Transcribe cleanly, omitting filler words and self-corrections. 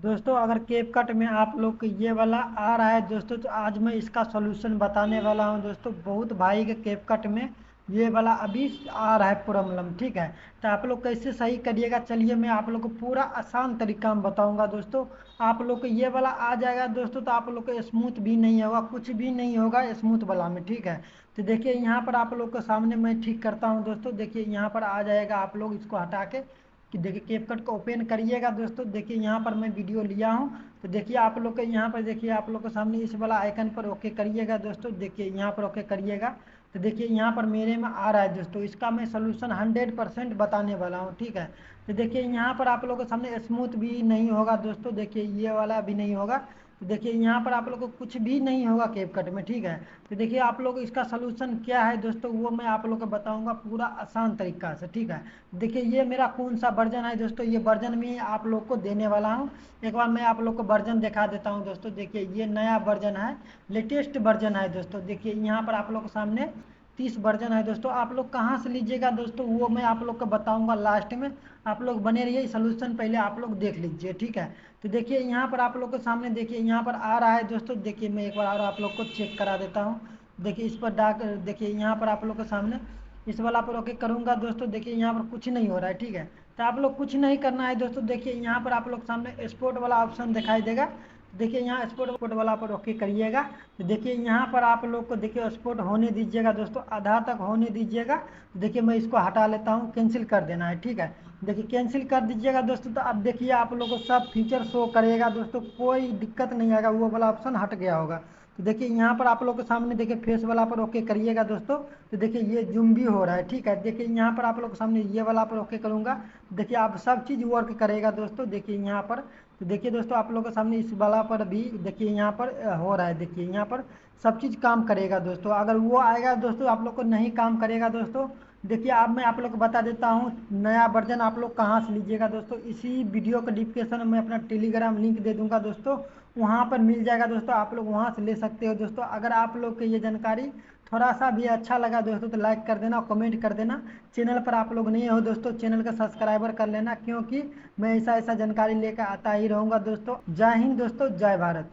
दोस्तों अगर कैपकट में आप लोग को ये वाला आ रहा है दोस्तों, तो आज मैं इसका सॉल्यूशन बताने वाला हूँ दोस्तों। बहुत भाई के कैपकट में ये वाला अभी आ रहा है प्रॉब्लम, ठीक है। तो आप लोग कैसे सही करिएगा, चलिए मैं आप लोग को पूरा आसान तरीका में बताऊंगा दोस्तों। आप लोग को ये वाला आ जाएगा दोस्तों, तो आप लोग को स्मूथ भी नहीं होगा, कुछ भी नहीं होगा स्मूथ वाला में, ठीक है। तो देखिए यहाँ पर आप लोग के सामने मैं ठीक करता हूँ दोस्तों। देखिए यहाँ पर आ जाएगा, आप लोग इसको हटा के कि देखिए कैपकट को ओपन करिएगा दोस्तों। देखिए यहाँ पर मैं वीडियो लिया हूँ, तो देखिए आप लोग के यहाँ पर, देखिए आप लोग के सामने इस वाला आइकन पर ओके करिएगा दोस्तों। देखिए यहाँ पर ओके करिएगा, तो देखिए यहाँ पर मेरे में आ रहा है दोस्तों। इसका मैं सोल्यूशन 100% बताने वाला हूँ, ठीक है। तो देखिए यहाँ पर आप लोग के सामने स्मूथ भी नहीं होगा दोस्तों, देखिए ये वाला भी नहीं होगा। तो देखिए यहाँ पर आप लोग को कुछ भी नहीं होगा कैपकट में, ठीक है। तो देखिए आप लोग इसका सलूशन क्या है दोस्तों, वो मैं आप लोग को बताऊंगा पूरा आसान तरीका से, ठीक है। देखिए ये मेरा कौन सा वर्जन है दोस्तों, ये वर्जन में आप लोग को देने वाला हूँ। एक बार मैं आप लोग को वर्जन दिखा देता हूँ दोस्तों। देखिए ये नया वर्जन है, लेटेस्ट वर्जन है दोस्तों। देखिए यहाँ पर आप लोग के सामने 30 वर्जन है दोस्तों। आप लोग कहाँ से लीजिएगा दोस्तों, वो मैं आप लोग को बताऊंगा लास्ट में। आप लोग बने रहिए, सोल्यूशन पहले आप लोग देख लीजिए, ठीक है। तो देखिए यहाँ पर आप लोग के सामने, देखिए यहाँ पर आ रहा है दोस्तों। देखिए मैं एक बार और आप लोग को चेक करा देता हूँ। देखिए इस पर डाक, देखिए यहाँ पर आप लोग के सामने इस वाला पर ओके करूँगा दोस्तों। देखिए यहाँ पर कुछ नहीं हो रहा है, ठीक है। तो आप लोग कुछ नहीं करना है दोस्तों। देखिए यहाँ पर आप लोग सामने स्पोर्ट वाला ऑप्शन दिखाई देगा। देखिए यहाँ स्पोर्ट वाला पर ओके करिएगा। तो देखिए यहाँ पर आप लोग को, देखिए स्पोर्ट होने दीजिएगा दोस्तों, आधा तक होने दीजिएगा। देखिए मैं इसको हटा लेता हूँ, कैंसिल कर देना है, ठीक है। देखिए कैंसिल कर दीजिएगा दोस्तों। तो अब देखिए आप लोग को सब फीचर शो करेगा दोस्तों, कोई दिक्कत नहीं आएगा, वो वाला ऑप्शन हट गया होगा। तो देखिए यहाँ पर आप लोग के सामने, देखिए फेस वाला पर ओके करिएगा दोस्तों। तो देखिए ये जूम भी हो रहा है, ठीक है। देखिए यहाँ पर आप लोग के सामने ये वाला पर ओके करूँगा। देखिए आप सब चीज़ वर्क करेगा दोस्तों। देखिए यहाँ पर, तो देखिए दोस्तों आप लोग के सामने इस वाला पर भी देखिए यहाँ पर हो रहा है। देखिए यहाँ पर सब चीज़ काम करेगा दोस्तों। अगर वो आएगा दोस्तों आप लोग को नहीं काम करेगा दोस्तों। देखिए अब मैं आप लोग को बता देता हूँ नया वर्जन आप लोग कहाँ से लीजिएगा दोस्तों। इसी वीडियो के डिस्क्रिप्शन में अपना टेलीग्राम लिंक दे दूंगा दोस्तों, वहाँ पर मिल जाएगा दोस्तों। आप लोग वहाँ से ले सकते हो दोस्तों। अगर आप लोग को ये जानकारी थोड़ा सा भी अच्छा लगा दोस्तों, तो लाइक कर देना, कमेंट कर देना। चैनल पर आप लोग नहीं हो दोस्तों, चैनल का सब्सक्राइबर कर लेना, क्योंकि मैं ऐसा ऐसा जानकारी लेकर आता ही रहूँगा दोस्तों। जय हिंद दोस्तों, जय भारत।